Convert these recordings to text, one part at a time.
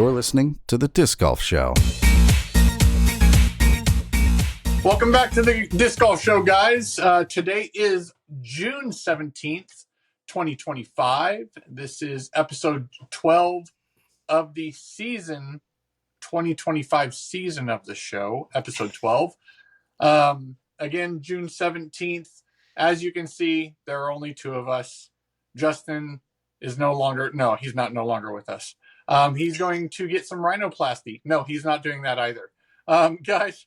You're listening to the Disc Golf Show. Welcome back to the Disc Golf Show, guys. Today is June 17th, 2025. This is episode 12 of the season 2025 season of the show, episode 12. Again, June 17th. As you can see, there are only two of us. Justin is no longer with us. He's going to get some rhinoplasty. No, he's not doing that either. Guys,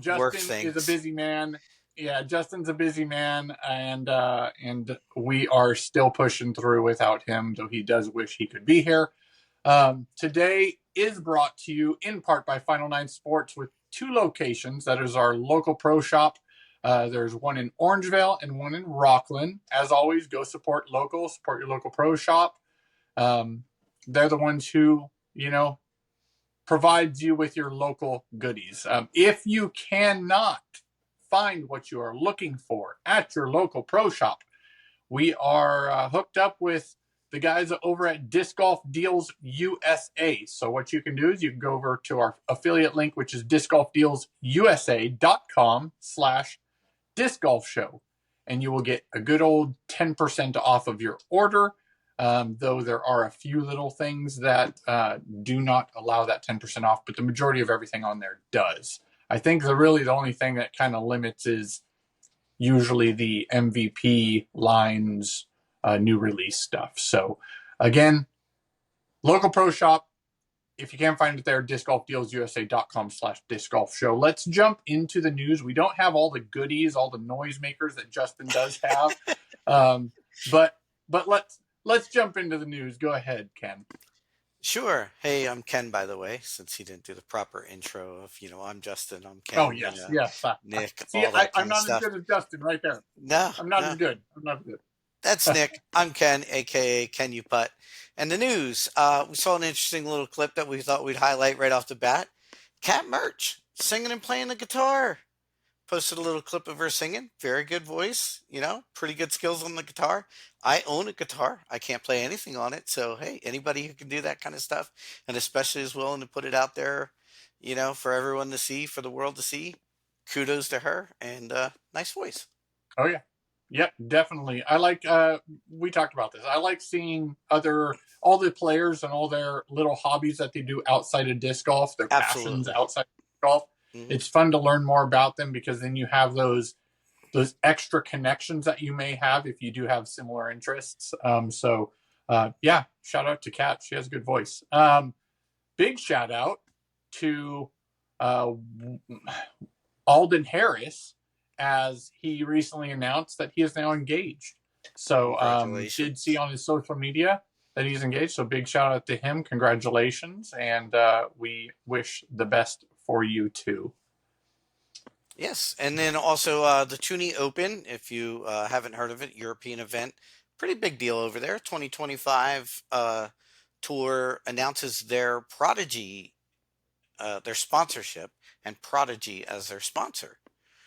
Justin is a busy man. Yeah, Justin's a busy man, and we are still pushing through without him, though he does wish he could be here. Today is brought to you in part by Final Nine Sports with two locations. That is our local pro shop. There's one in Orangevale and one in Rocklin. As always, go support your local pro shop. They're the ones who, provides you with your local goodies. If you cannot find what you are looking for at your local pro shop, we are hooked up with the guys over at Disc Golf Deals USA. So what you can do is you can go over to our affiliate link, which is discgolfdealsusa.com/discgolfshow, and you will get a good old 10% off of your order. Though there are a few little things that do not allow that 10% off, but the majority of everything on there does. I think the only thing that kind of limits is usually the MVP lines, new release stuff. So again, local pro shop. If you can't find it there, discgolfdealsusa.com/discgolfshow. Let's jump into the news. We don't have all the goodies, all the noisemakers that Justin does have. But let's jump into the news. Go ahead, Ken. Sure. Hey, I'm Ken, by the way, since he didn't do the proper intro of, I'm Justin, I'm Ken. Oh, yes. Nick. See, I'm not as good as Justin right there. No. I'm not as good. That's Nick. I'm Ken, a.k.a. KenUPutt. And the news, we saw an interesting little clip that we thought we'd highlight right off the bat. Cat Merch, singing and playing the guitar. Posted a little clip of her singing. Very good voice, pretty good skills on the guitar. I own a guitar. I can't play anything on it. So, hey, anybody who can do that kind of stuff and especially is willing to put it out there, for everyone to see, for the world to see, kudos to her and nice voice. Oh, yeah. Yep, definitely. I like, we talked about this. I like seeing all the players and all their little hobbies that they do outside of disc golf, their passions outside of disc golf. Mm-hmm. It's fun to learn more about them because then you have those extra connections that you may have if you do have similar interests. Shout out to Kat. She has a good voice. Big shout out to Alden Harris, as he recently announced that he is now engaged. So did see on his social media that he's engaged. So big shout out to him. Congratulations. And we wish the best for you too. Yes. And then also the Toonie Open, if you haven't heard of it, European event, pretty big deal over there. 2025 tour announces their Prodigy, their sponsorship, and Prodigy as their sponsor.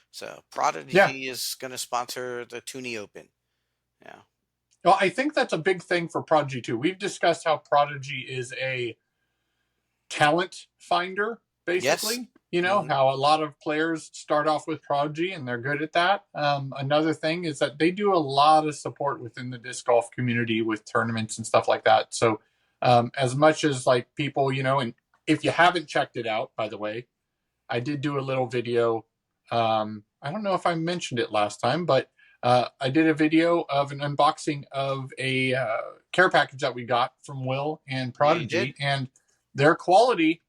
So Prodigy is going to sponsor the Toonie Open. Yeah. Well, I think that's a big thing for Prodigy too. We've discussed how Prodigy is a talent finder, basically. Yes. How a lot of players start off with Prodigy and they're good at that. Another thing is that they do a lot of support within the disc golf community with tournaments and stuff like that. So as much as like people, and if you haven't checked it out, by the way, I did do a little video. I don't know if I mentioned it last time, but I did a video of an unboxing of a care package that we got from Will and Prodigy, and their quality.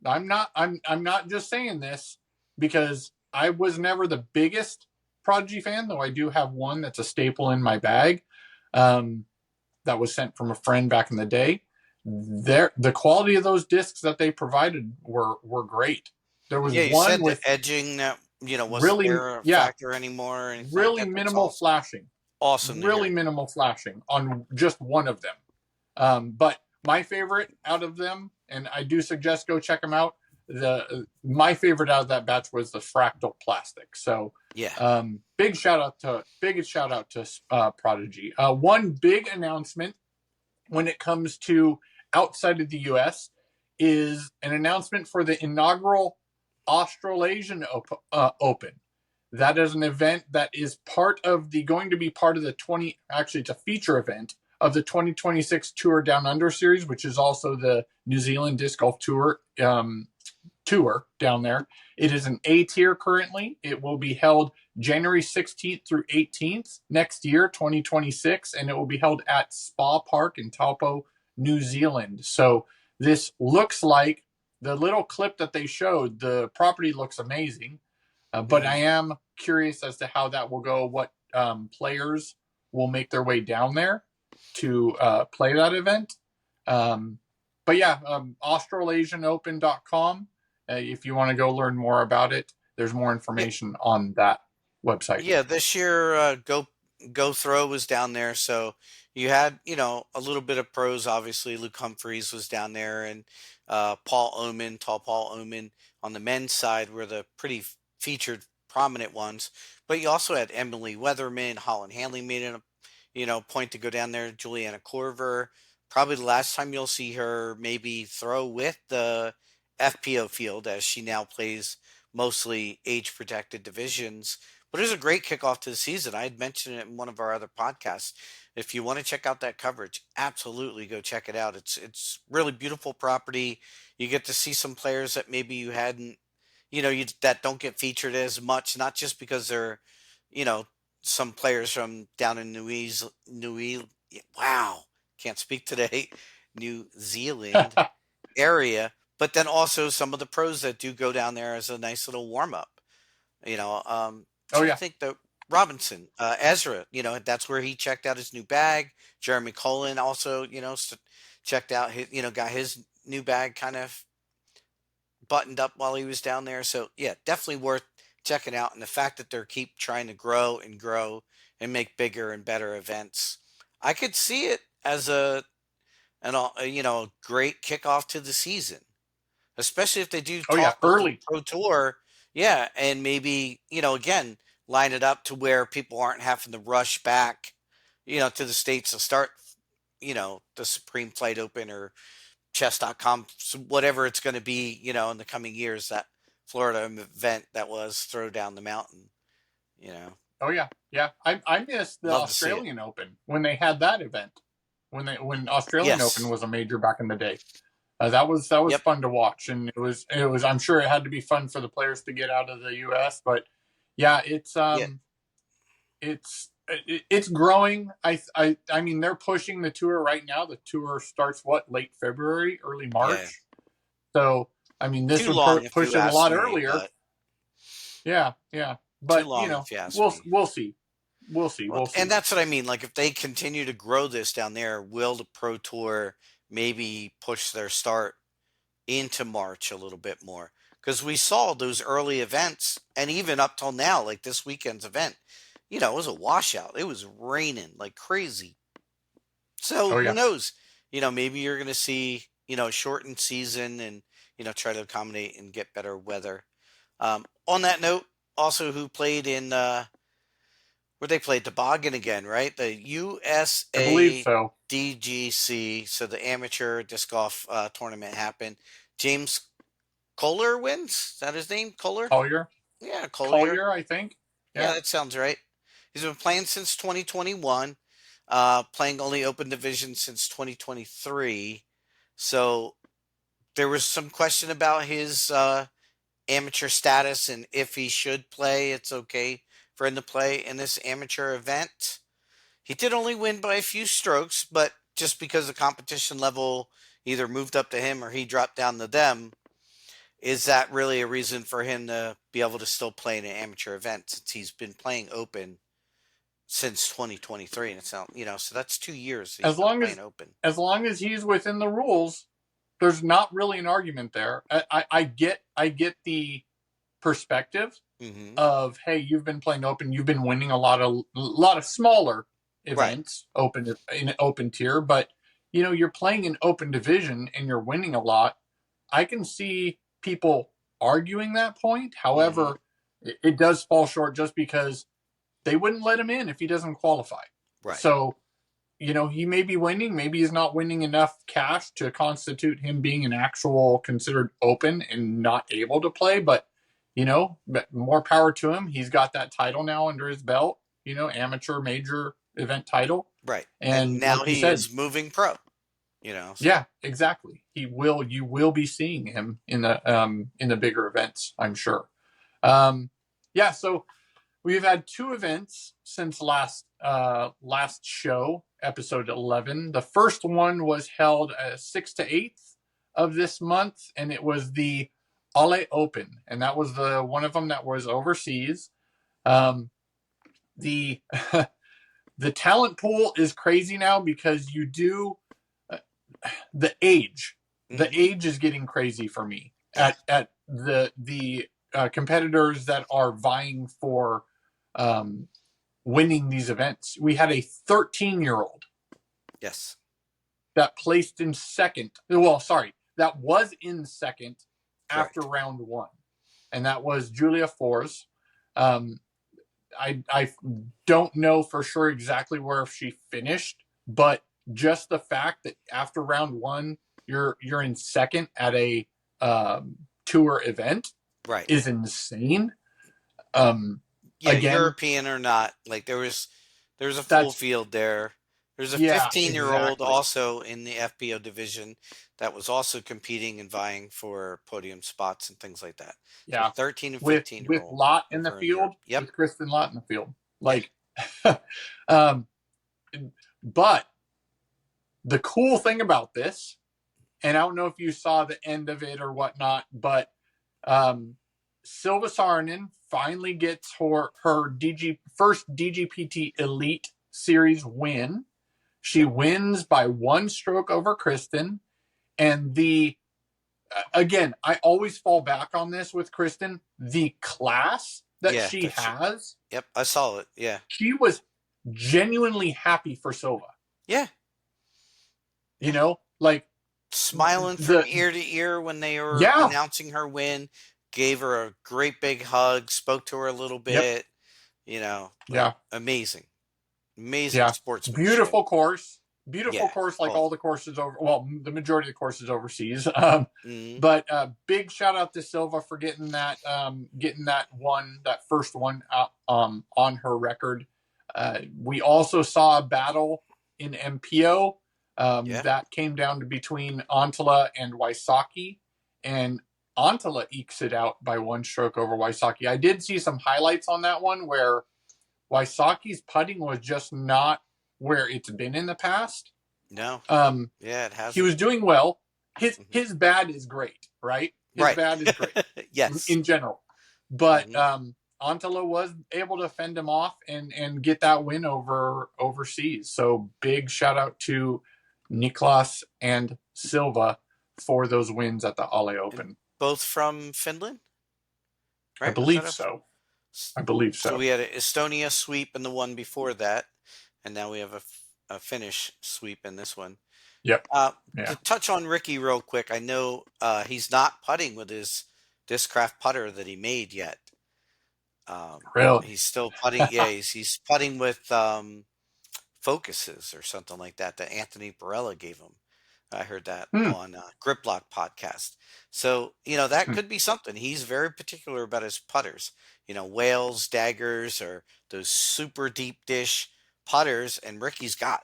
I'm not just saying this because I was never the biggest Prodigy fan, though I do have one that's a staple in my bag. That was sent from a friend back in the day. The quality of those discs that they provided were great. There was one said with the edging that wasn't really there a factor anymore. And really minimal flashing. Awesome. Really minimal flashing on just one of them. But my favorite out of them, and I do suggest go check them out. My favorite out of that batch was the fractal plastic. So big shout out to Prodigy. One big announcement when it comes to outside of the U.S. is an announcement for the inaugural Australasian Open. That is an event that is going to be part of actually it's a feature event of the 2026 Tour Down Under Series, which is also the New Zealand Disc Golf Tour down there. It is an A tier currently. It will be held January 16th through 18th next year, 2026, and it will be held at Spa Park in Taupo, New Zealand. So this looks like the little clip that they showed, the property looks amazing, but I am curious as to how that will go, what players will make their way down there to play that event. But yeah, australasianopen.com. If you want to go learn more about it, there's more information on that website. Yeah, this year Go Throw was down there, so you had a little bit of pros. Obviously, Luke Humphreys was down there, and Tall Paul Oman on the men's side were the pretty featured, prominent ones. But you also had Emily Weatherman, Holland Hanley made a point to go down there. Juliana Korver, probably the last time you'll see her maybe throw with the FPO field, as she now plays mostly age-protected divisions. But it was a great kickoff to the season. I had mentioned it in one of our other podcasts. If you want to check out that coverage, absolutely go check it out. It's really beautiful property. You get to see some players that maybe you hadn't, that don't get featured as much, not just because they're, some players from down in wow, can't speak today, New Zealand area, but then also some of the pros that do go down there as a nice little warm up. I think that Robinson, Ezra, that's where he checked out his new bag. Jeremy Colin also, checked out his, got his new bag kind of buttoned up while he was down there. So yeah, definitely worth checking out. And the fact that they're keep trying to grow and make bigger and better events, I could see it as a great kickoff to the season, especially if they do early Pro Tour. Yeah, and maybe, again, line it up to where people aren't having to rush back, to the States to start, the Supreme Flight Open or chess.com, whatever it's going to be, in the coming years, that Florida event that was Throw Down the Mountain, Oh, yeah. Yeah. I missed the Australian Open when they had that event, when Australian Open was a major back in the day. That was fun to watch, and it was. I'm sure it had to be fun for the players to get out of the U.S. But yeah, it's growing. I mean, they're pushing the tour right now. The tour starts late February, early March. Yeah. So I mean, this would push it a lot earlier. But... Yeah. But we'll see. We'll see. And that's what I mean. Like, if they continue to grow this down there, will the Pro Tour maybe push their start into March a little bit more? Because we saw those early events, and even up till now, like this weekend's event, it was a washout. It was raining like crazy. So who knows? Maybe you're going to see, a shortened season and, try to accommodate and get better weather. On that note, also who played in, where they played Toboggan again, right? The USA I believe so. DGC, so the amateur disc golf tournament happened. James Kohler wins. Is that his name? Collier? Yeah, Collier, I think. Yeah, that sounds right. He's been playing since 2021, playing only open division since 2023. So there was some question about his amateur status and if he should play. It's okay for him to play in this amateur event. He did only win by a few strokes, but just because the competition level either moved up to him or he dropped down to them, is that really a reason for him to be able to still play in an amateur event, since he's been playing open since 2023? And it's not, so that's 2 years. As long as he's within the rules, there's not really an argument there. I get the perspective of, hey, you've been playing open, you've been winning a lot of smaller events, open in open tier, but you're playing in open division and you're winning a lot. I can see people arguing that point. However, it does fall short just because they wouldn't let him in if he doesn't qualify. Right. So he may be winning. Maybe he's not winning enough cash to constitute him being an actual considered open and not able to play. But, but more power to him. He's got that title now under his belt, amateur major event title. Right. And now like you he said, is moving pro, so. Yeah, exactly. You will be seeing him in the bigger events, I'm sure. Yeah. So we've had 2 events since last show, episode 11. The first one was held 6th to 8th of this month, and it was the Ale Open, and that was the one of them that was overseas. The the talent pool is crazy now because you do the age. The age is getting crazy for me at the competitors that are vying for winning these events. We had a 13-year-old. Yes. That placed in second. Well, sorry, that was in second after Correct. round 1, and that was Julia Fors. I don't know for sure exactly where she finished, but just the fact that after round 1 you're in second at a tour event, right, is insane. Again, European or not, like there's a full field there. There's a 15-year-old also in the FPO division that was also competing and vying for podium spots and things like that. Yeah, so 13 and 15-year-old with Latt in the field. Yep. With Kristin Latt in the field. But the cool thing about this, and I don't know if you saw the end of it or whatnot, but Silva Sarnin finally gets her first DGPT Elite Series win. She wins by 1 stroke over Kristin. And again, I always fall back on this with Kristin, the class that she has. Yep, I saw it. Yeah. She was genuinely happy for Silva. Yeah. Smiling from ear to ear when they were announcing her win, gave her a great big hug, spoke to her a little bit, amazing sportsmanship. Beautiful course, like all the courses the majority of the courses overseas. But big shout out to Silva for getting that first one out, on her record. We also saw a battle in MPO. That came down to between Antala and Wysocki, and Antala ekes it out by 1 stroke over Wysocki. I did see some highlights on that one where Wysocki's putting was just not where it's been in the past. No. It has. He was doing well. His bad is great, right? His bad is great. Yes. In general. But Antala was able to fend him off and get that win overseas. So big shout out to Niklas and Silva for those wins at the Ale Open. Both from Finland? Right? I believe so. So we had an Estonia sweep in the one before that, and now we have a Finnish sweep in this one. Yep. To touch on Ricky real quick, I know he's not putting with his Discraft putter that he made yet. Really? He's still putting. Yeah, he's putting with Focuses or something like that Anthony Barella gave him. I heard that on Grip Lock podcast. So, that could be something. He's very particular about his putters. Whales, daggers, or those super deep dish putters. And Ricky's got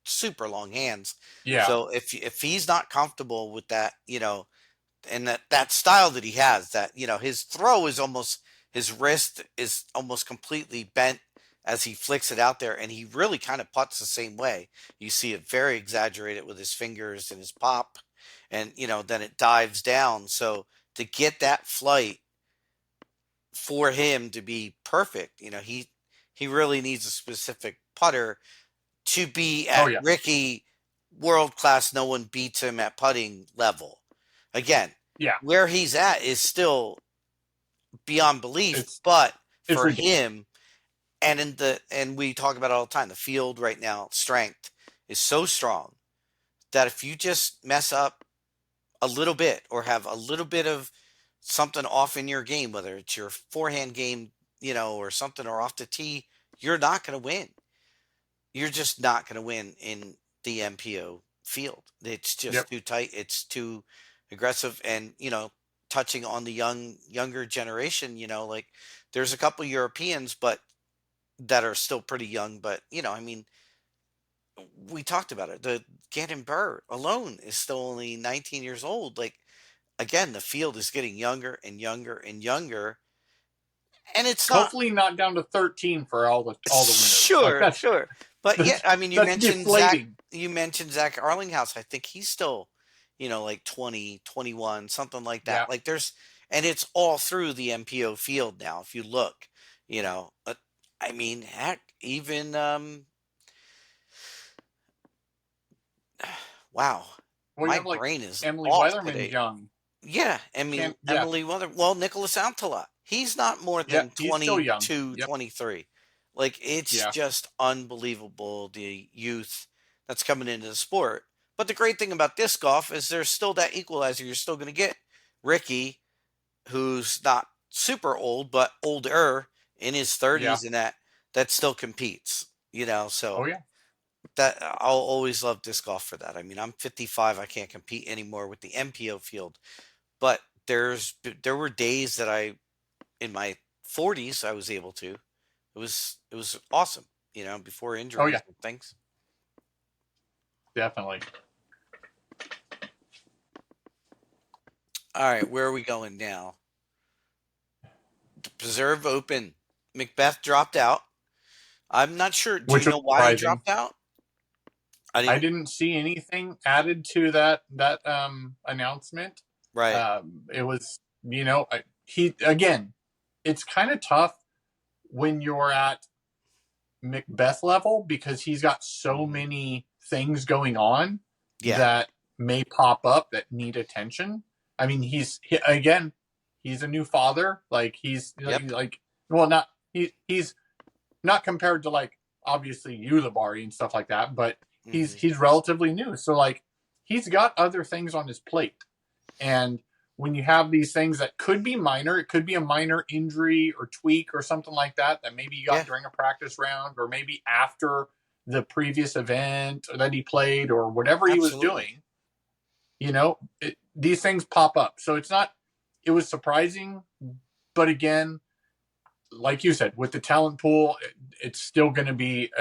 super long hands. Yeah. So if he's not comfortable with that, and that style that he has, that, his throw is almost, his wrist is almost completely bent as he flicks it out there, and he really kind of putts the same way. You see it very exaggerated with his fingers and his pop, and then it dives down. So to get that flight for him to be perfect, he really needs a specific putter to be at Ricky world class. No one beats him at putting level. Again, where he's at is still beyond belief, but for him. And we talk about it all the time. The field right now, strength is so strong that if you just mess up a little bit or have a little bit of something off in your game, whether it's your forehand game, or something, or off the tee, you're not going to win. you're just not going to win in the MPO field. It's just Yep. too tight. It's too aggressive. And, touching on the younger generation, like there's a couple Europeans, but that are still pretty young. But, I mean, we talked about it. The Gannon Burr alone is still only 19 years old. Like, again, the field is getting younger and younger and younger. And it's not. Hopefully not down to 13 for all the winners. Like Sure, sure. But yeah, I mean, that's deflating. You mentioned Zach Arlinghouse. I think he's still, like 20, 21, something like Yeah. that. Like and it's all through the MPO field now. If you look, I mean, heck, even, wow, Well, you my have like brain is Emily off Weilerman today. young. Yeah, Yeah. Emily well, Nicholas Altalot. He's not more Yeah, than he's still young. 22, Yep. 23. Like, it's Yeah. just unbelievable, the youth that's coming into the sport. But the great thing about disc golf is there's still that equalizer. You're still going to get Ricky, who's not super old, but older in his 30s, and that still competes, so Oh yeah. that I'll always love disc golf for that. I mean, I'm 55. I can't compete anymore with the MPO field, but there were days that in my 40s I was able to. It was awesome, before Oh injuries yeah. and things. Definitely. All right, where are we going now? The Preserve Open. Macbeth dropped out. I'm not sure. Do Which you was know why he surprising. dropped out? I didn't see anything added to that announcement. Right. It was, he again, it's kind of tough when you're at Macbeth level because he's got so Mhm. many things going on Yeah. that may pop up that need attention. I mean, he's a new father. Like he's Yep. like, well, not he's not compared to like obviously Ulibarri and stuff like that, but Mhm. he's relatively new. So like he's got other things on his plate. And when you have these things that could be minor, it could be a minor injury or tweak or something like that maybe you got Yeah. during a practice round or maybe after the previous event that he played or whatever he was Absolutely. doing, these things pop up. So it was surprising, but again, like you said, with the talent pool, it's still going to be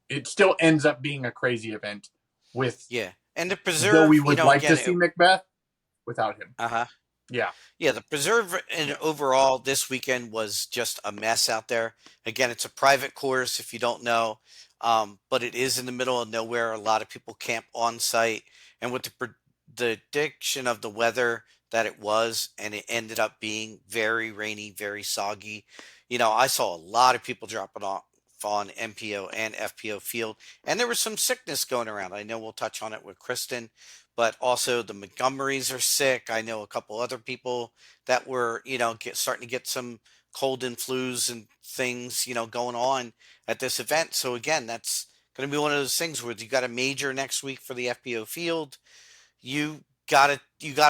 it still ends up being a crazy event with, Yeah. And the though Preserve, we would like to again, see Macbeth without him. uh-huh. Yeah. Yeah, the Preserve and overall this weekend was just a mess out there. Again, it's a private course if you don't know, but it is in the middle of nowhere. A lot of people camp on site, and with the prediction of the weather that it was, and it ended up being very rainy, very soggy. I saw a lot of people dropping off on MPO and FPO field, and there was some sickness going around. I know we'll touch on it with Kristen, but also the Montgomerys are sick. I know a couple other people that were, starting to get some cold and flus and things, going on at this event. So again, that's going to be one of those things where you got a major next week for the FPO field. You gotta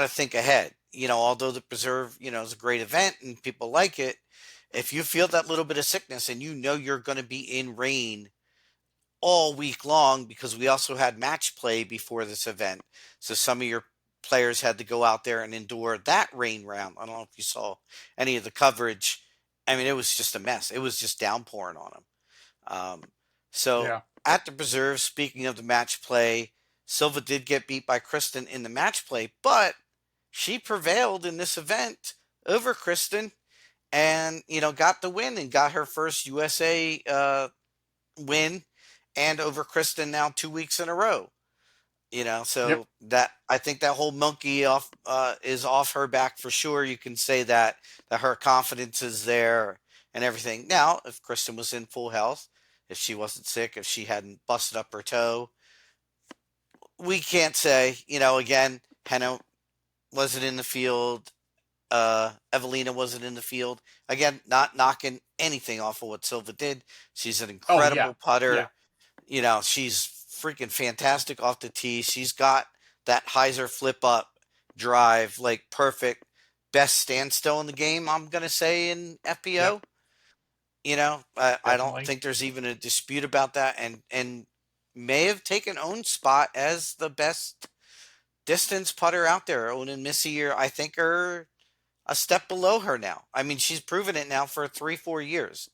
think ahead. Although the Preserve, is a great event and people like it, if you feel that little bit of sickness and you're going to be in rain all week long, because we also had match play before this event. So some of your players had to go out there and endure that rain round. I don't know if you saw any of the coverage. I mean, it was just a mess. It was just downpouring on them. Um, so Yeah. at the Preserve, speaking of the match play, Silva did get beat by Kristen in the match play, but she prevailed in this event over Kristen and, got the win and got her first USA win and over Kristen now 2 weeks in a row. Yep. So that I think that whole monkey off is off her back for sure. You can say that her confidence is there and everything. Now, if Kristen was in full health, if she wasn't sick, if she hadn't busted up her toe, we can't say. Again, Henna wasn't in the field. Evelina wasn't in the field. Again, not knocking anything off of what Silva did. She's an Oh yeah. incredible putter. Yeah. She's freaking fantastic off the tee. She's got that hyzer flip up drive, like perfect. Best standstill in the game, I'm going to say, in Yep. FPO. I don't Definitely. think there's even a dispute about that, and may have taken own spot as the best distance putter out there. Owen and Missy I think, are a step below her now. I mean, she's proven it now for 3-4 years.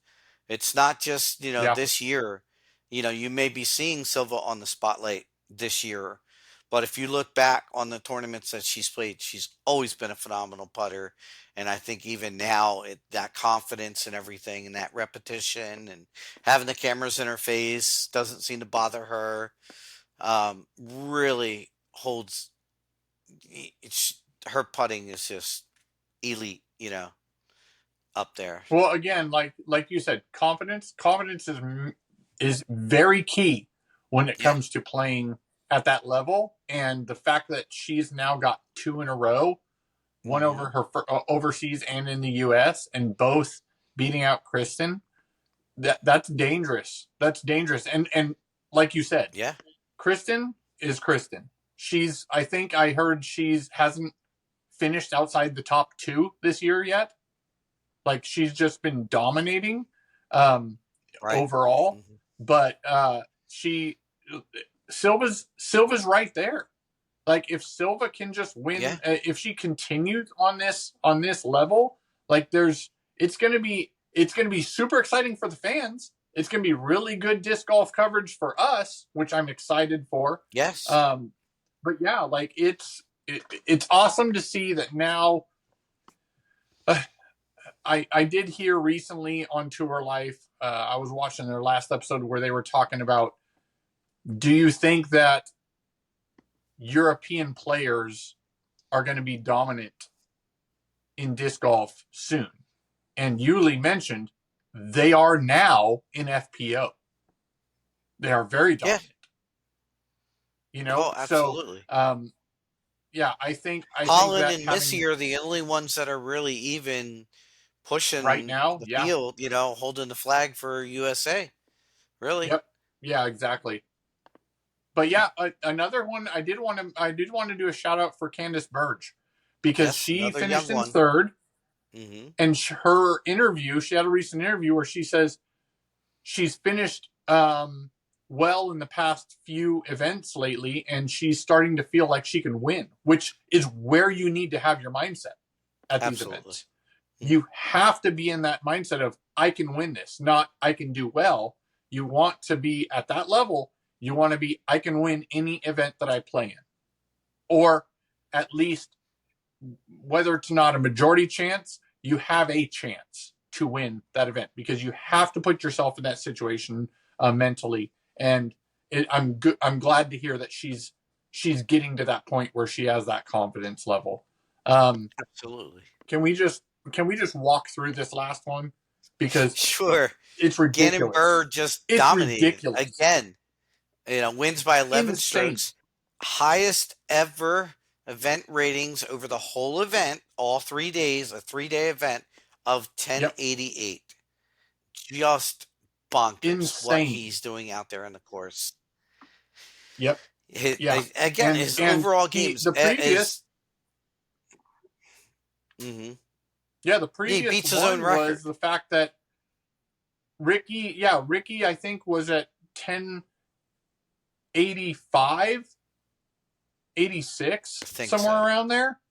It's not just, Yeah. this year. You may be seeing Silva on the spotlight this year, but if you look back on the tournaments that she's played, she's always been a phenomenal putter. And I think even now, that confidence and everything, and that repetition, and having the cameras in her face doesn't seem to bother her. Really holds. Her putting is just elite, up there. Well, again, like you said, confidence is very key when it Yeah. comes to playing at that level. And the fact that she's now got 2 in a row, one Mhm. over her overseas and in the U.S., and both beating out Kristin, that's dangerous. That's dangerous. And like you said, Yeah. Kristin is Kristin. I think I heard hasn't finished outside the top 2 this year yet. Like, she's just been dominating Right. overall. Mm-hmm. But Silva's right there. Like, if Silva can just win, if she continues on this level, like, it's gonna be super exciting for the fans. It's gonna be really good disc golf coverage for us, which I'm excited for. Yes. But yeah, like, it's awesome to see that now. I did hear recently on Tour Life, I was watching their last episode where they were talking about, do you think that European players are going to be dominant in disc golf soon? And Yuli mentioned they are now in FPO. They are very dominant. Oh, absolutely. So, yeah, I think Holland that and Missy are the only ones that are really even pushing right now, the field, holding the flag for USA. Really? Yep. Yeah, exactly. But yeah, another one I did want to do a shout out for Candice Burge, because she finished in 3rd. Mm-hmm. And her interview, she had a recent interview where she says she's finished well in the past few events lately, and she's starting to feel like she can win, which is where you need to have your mindset at these events. Mm-hmm. You have to be in that mindset of, I can win this, not I can do well. You want to be at that level. You want to be, I can win any event that I play in. Or at least, whether it's not a majority chance, you have a chance to win that event, because you have to put yourself in that situation mentally. And I'm glad to hear that she's getting to that point where she has that confidence level. Absolutely. Can we just walk through this last one? Because sure, it's ridiculous. Gannon Burr just dominated again. Wins by 11 strokes, highest ever event ratings over the whole event, all 3 days, a 3-day event of 1088. Yep. Just bonkers what he's doing out there in the course. Yep. His overall games. The previous. Mm-hmm. Yeah, the previous he beats his own record. Was the fact that Ricky, I think, was at 1085, 86, somewhere around there.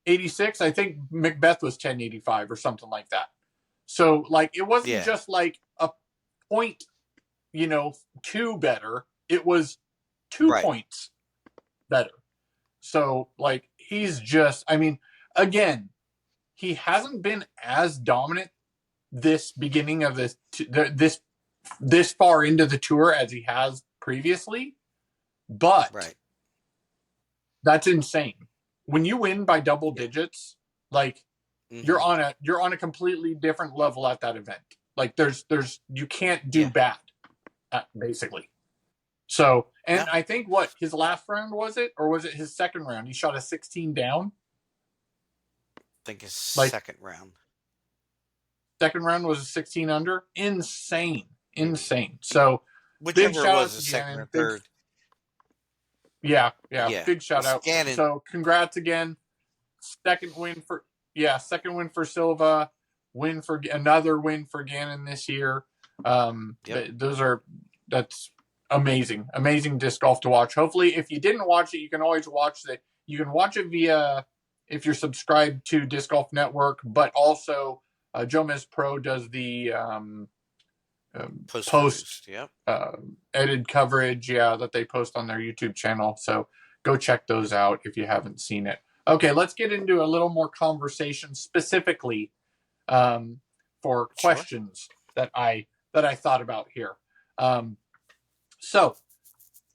86, I think Macbeth was 1085 or something like that. So, like, it wasn't just like a point, 2 better. It was 2 points better. So, like, he's just, again, he hasn't been as dominant this beginning of this far into the tour as he has previously, but that's insane. When you win by double digits, like, you're on a completely different level at that event. Like, you can't do bad, basically. So, and I think his last round was it, or was it his second round? He shot a 16 down. I think his second round. Second round was a 16 under. Insane. So, whichever was the second or third. Yeah. Big shout out. So, congrats again. Second win for Silva. another win for Gannon this year. That's amazing disc golf to watch. Hopefully, if you didn't watch it, you can always watch that. You can watch it via, if you're subscribed to Disc Golf Network, but also Jomez Pro does the post edited coverage, that they post on their YouTube channel. So go check those out if you haven't seen it. Okay, let's get into a little more conversation specifically for questions that I thought about here. So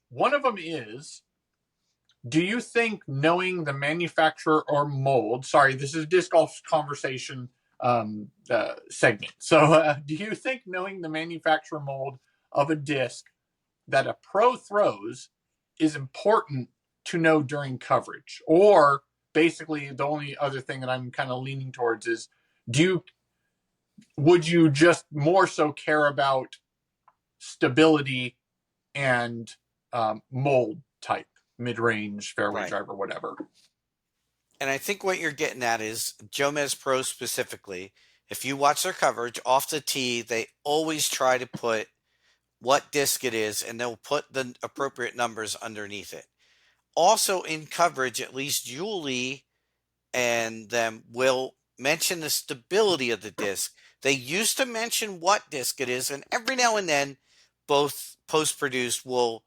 one of them is, do you think knowing the manufacturer or mold, sorry, this is Disc Golf Conversation segment. So do you think knowing the manufacturer mold of a disc that a pro throws is important to know during coverage? Or basically the only other thing that I'm kind of leaning towards is, would you just more so care about stability and mold type, mid-range, fairway driver, whatever? And I think what you're getting at is Jomez Pro specifically. If you watch their coverage off the tee, they always try to put what disc it is, and they'll put the appropriate numbers underneath it. Also in coverage, at least Julie and them will mention the stability of the disc. They used to mention what disc it is, and every now and then both post-produced will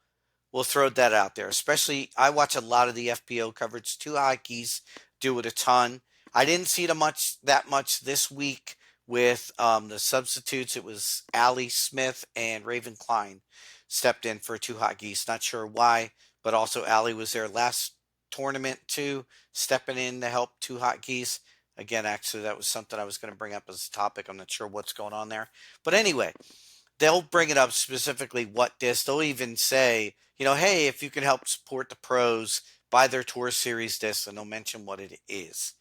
throw that out there. Especially, I watch a lot of the FPO coverage. Two Hotkeys do it a ton. I didn't see that much this week with the substitutes. It was Allie Smith and Raven Klein stepped in for Two Hotkeys. Not sure why, but also Allie was there last tournament too, stepping in to help Two Hotkeys. Again, actually, that was something I was going to bring up as a topic. I'm not sure what's going on there. But anyway, they'll bring it up specifically what disc. They'll even say, hey, if you can help support the pros, buy their Tour Series disc, and they'll mention what it is.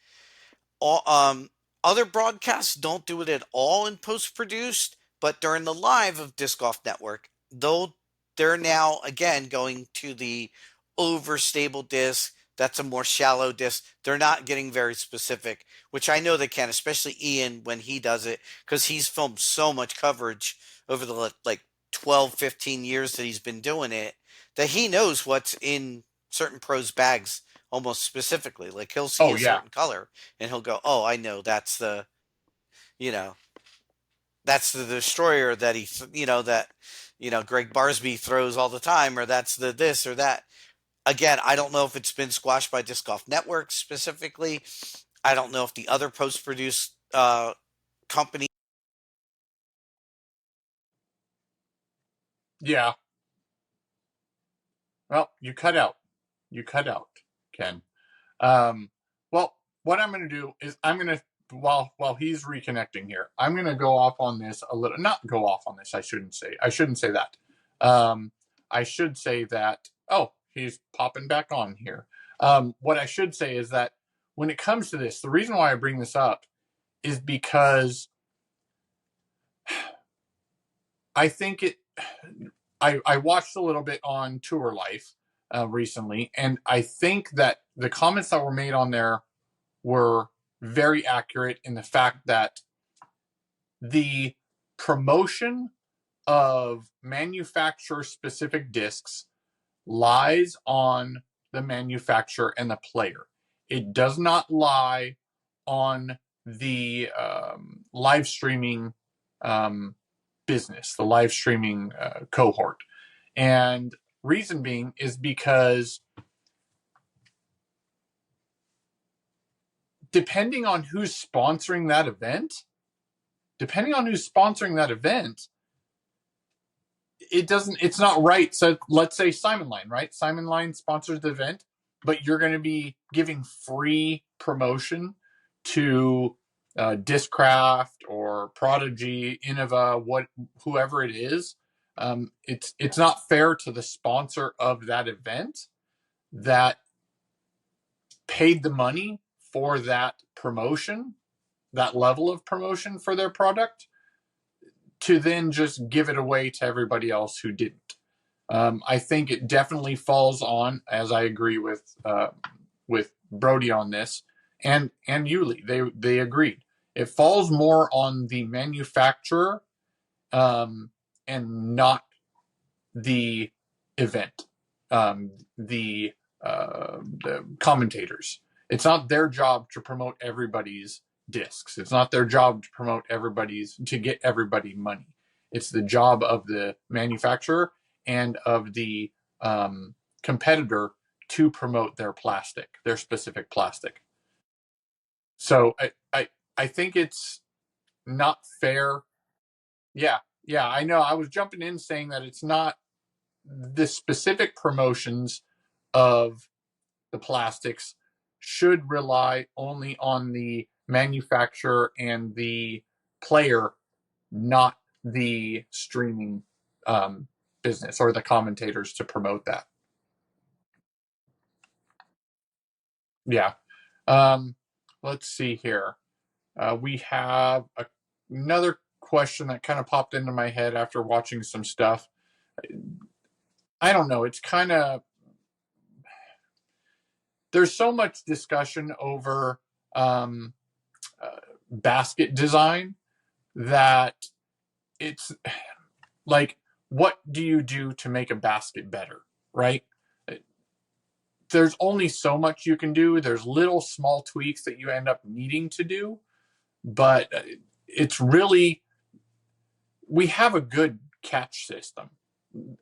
Other broadcasts don't do it at all in post-produced, but during the live of Disc Golf Network, they're now, again, going to the overstable disc. That's a more shallow disc. They're not getting very specific, which I know they can, especially Ian when he does it, because he's filmed so much coverage over the 12, 15 years that he's been doing it, that he knows what's in certain pros' bags almost specifically. Like he'll see certain color and he'll go, oh, I know that's the, that's the destroyer that Greg Barsby throws all the time, or that's the this or that. Again, I don't know if it's been squashed by Disc Golf Network specifically. I don't know if the other post-produced company. Yeah. Well, you cut out, Ken. Well, what I'm going to do is while he's reconnecting here, I'm going to go off on this a little. Not go off on this. I shouldn't say that. I should say that. Oh, he's popping back on here. What I should say is that when it comes to this, the reason why I bring this up is because I think I watched a little bit on Tour Life recently, and I think that the comments that were made on there were very accurate in the fact that the promotion of manufacturer-specific discs lies on the manufacturer and the player. It does not lie on the live streaming business, the live streaming cohort. And reason being is because depending on who's sponsoring that event, it's not right. So let's say Simon Line, right? Simon Line sponsors the event, but you're going to be giving free promotion to Discraft or Prodigy, Innova, whoever it is. It's not fair to the sponsor of that event that paid the money for that promotion, that level of promotion for their product, to then just give it away to everybody else who didn't. I think it definitely falls on, as I agree with Brody on this, and Yuli, they agreed. It falls more on the manufacturer and not the event, the commentators. It's not their job to promote everybody's discs. It's not their job to promote to get everybody money. It's the job of the manufacturer and of the competitor to promote their specific plastic. So I think it's not fair. Yeah, I know. I was jumping in saying that it's not the specific promotions of the plastics should rely only on the manufacturer and the player, not the streaming business or the commentators to promote that. Yeah. Let's see here. We have another question that kind of popped into my head after watching some stuff. I don't know. It's kind of, there's so much discussion over basket design that it's like, what do you do to make a basket better, right? There's only so much you can do. There's little small tweaks that you end up needing to do, but it's really, we have a good catch system.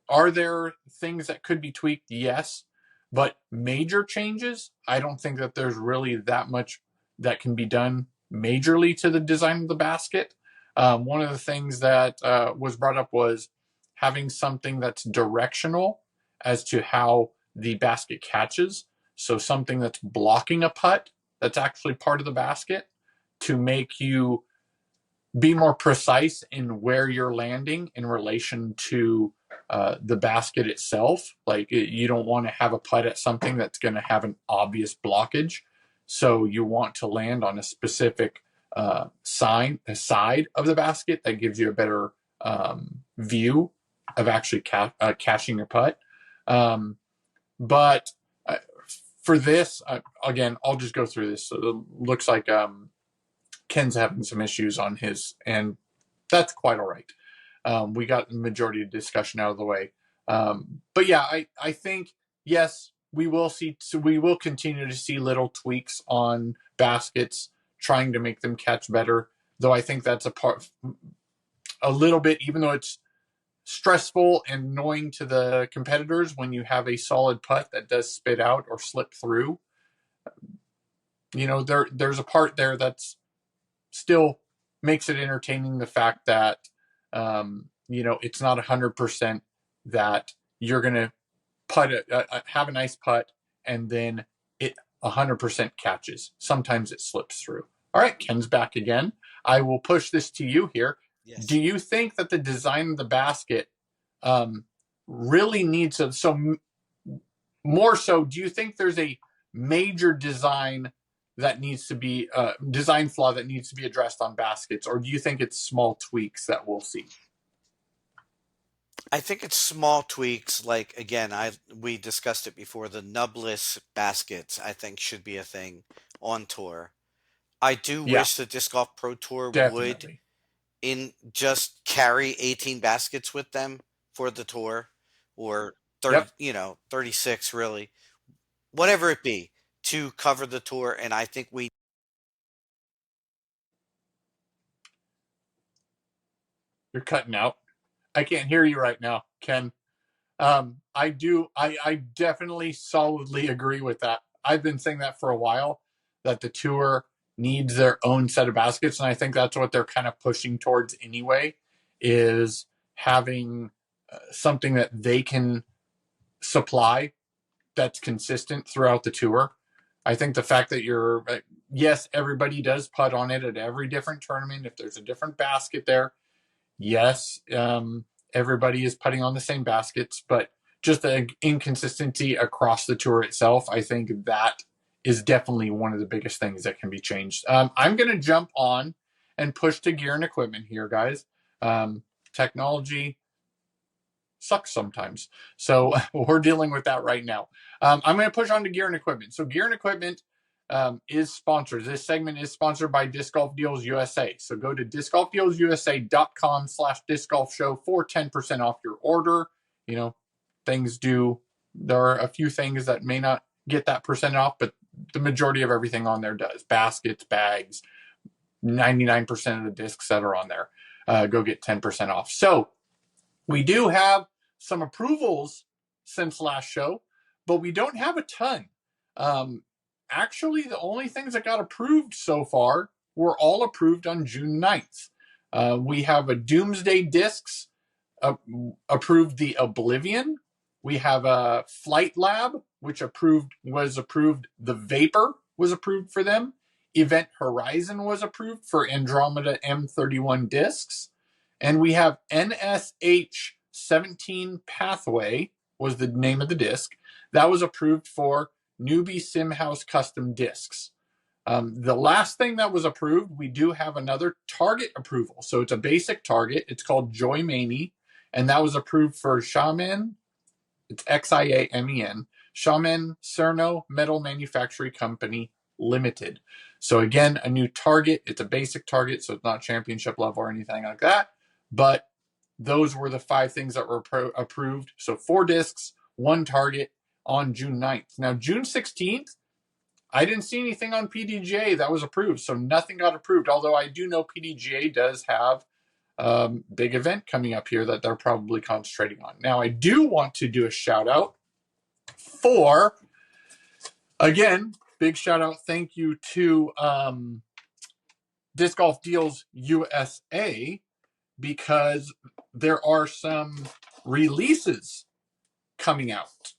Are there things that could be tweaked? Yes. But major changes, I don't think that there's really that much that can be done majorly to the design of the basket. One of the things that was brought up was having something that's directional as to how the basket catches. So something that's blocking a putt that's actually part of the basket to make you be more precise in where you're landing in relation to the basket itself. Like you don't want to have a putt at something that's going to have an obvious blockage. So you want to land on a specific side of the basket that gives you a better view of actually catching your putt. But for this, again, I'll just go through this. So it looks like Ken's having some issues on his, and that's quite all right. We got the majority of the discussion out of the way. But yeah, I think, yes, we will continue to see little tweaks on baskets, trying to make them catch better. Though I think that's a little bit, even though it's stressful and annoying to the competitors when you have a solid putt that does spit out or slip through. You know, there's a part there that's still makes it entertaining, the fact that it's not 100% that you're going to have a nice putt and then it 100% catches. Sometimes it slips through. All right, Ken's back again. I will push this to you here. Yes. Do you think that the design of the basket really needs more so, do you think there's a major design flaw that needs to be addressed on baskets, or do you think it's small tweaks that we'll see? I think it's small tweaks. Like, again, we discussed it before. The nubless baskets, I think, should be a thing on tour. I do wish the Disc Golf Pro Tour would just carry 18 baskets with them for the tour, or 30, 36 really, whatever it be, to cover the tour. And I think You're cutting out. I can't hear you right now, Ken. I definitely solidly agree with that. I've been saying that for a while, that the tour needs their own set of baskets. And I think that's what they're kind of pushing towards anyway, is having something that they can supply that's consistent throughout the tour. I think the fact that yes, everybody does putt on it at every different tournament. If there's a different basket there, yes, everybody is putting on the same baskets, but just the inconsistency across the tour itself, I think that is definitely one of the biggest things that can be changed. I'm going to jump on and push to gear and equipment here, guys. Technology sucks sometimes, so we're dealing with that right now. I'm going to push on to gear and equipment. So gear and equipment, is sponsored. This segment is sponsored by Disc Golf Deals USA. So go to discgolfdealsusa.com/discgolfshow for 10% off your order. You know, there are a few things that may not get that percent off, but the majority of everything on there does. Baskets, bags, 99% of the discs that are on there. Go get 10% off. So we do have some approvals since last show, but we don't have a ton. Actually, the only things that got approved so far were all approved on June 9th. We have a Doomsday Discs approved the Oblivion. We have a Flight Lab, which was approved. The Vapor was approved for them. Event Horizon was approved for Andromeda M31 discs. And we have NSH 17 Pathway was the name of the disc. That was approved for Newbie Simhouse custom discs. The last thing that was approved, we do have another target approval. So it's a basic target. It's called Joy Maney, and that was approved for Shaman. It's XIAMEN. Shaman Cerno Metal Manufacturing Company Limited. So again, a new target. It's a basic target, so it's not championship level or anything like that. But those were the 5 things that were approved. So 4 discs, 1 target on June 9th. Now, June 16th, I didn't see anything on PDGA that was approved, so nothing got approved. Although I do know PDGA does have a big event coming up here that they're probably concentrating on. Now, I do want to do a shout out for, again, big shout out, thank you to Disc Golf Deals USA, because there are some releases coming out.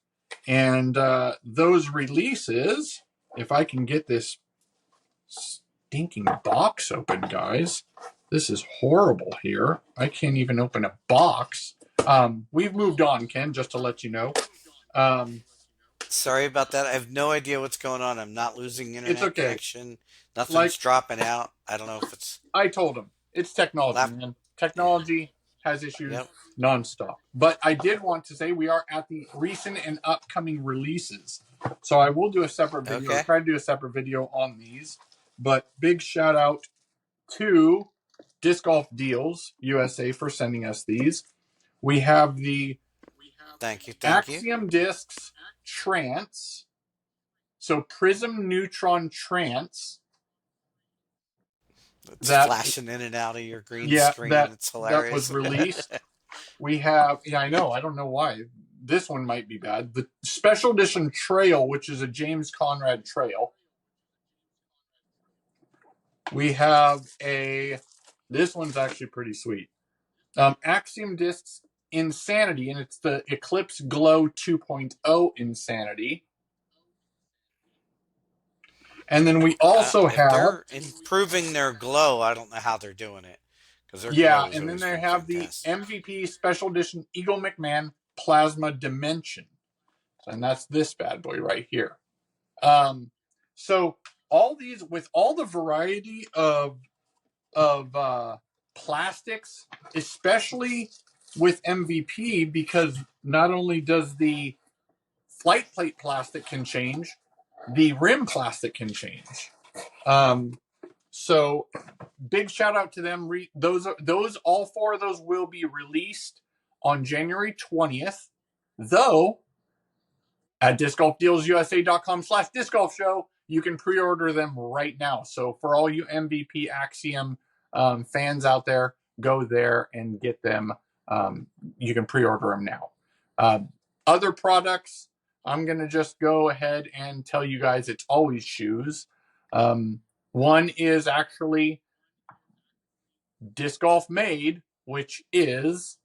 And those releases, if I can get this stinking box open, guys. This is horrible here. I can't even open a box. We've moved on, Ken, just to let you know. Sorry about that. I have no idea what's going on. I'm not losing internet connection. Nothing's dropping out. I don't know if it's... I told him. It's technology, man. Technology has issues nonstop. But I did want to say we are at the recent and upcoming releases. So I will do a separate video. I'll try to do a separate video on these. But big shout out to Disc Golf Deals USA for sending us these. We have the Axiom Discs Trance. So Prism Neutron Trance. It's flashing in and out of your green screen. It's hilarious. That was released. We have, I know. I don't know why. This one might be bad. The Special Edition Trail, which is a James Conrad Trail. We have this one's actually pretty sweet. Axiom Discs Insanity, and it's the Eclipse Glow 2.0 Insanity. And then we also have... They're improving their glow. I don't know how they're doing it. And then they have the MVP Special Edition Eagle McMahon Plasma Dimension. And that's this bad boy right here. So all these, with all the variety of plastics, especially with MVP, because not only does the flight plate plastic can change, the rim plastic can change. So big shout out to them. All 4 of those will be released on January 20th, though at discgolfdealsusa.com/discgolfshow, you can pre-order them right now. So for all you MVP Axiom fans out there, go there and get them. You can pre-order them now. Other products, I'm going to just go ahead and tell you guys it's always shoes. One is actually Disc Golf Made, which is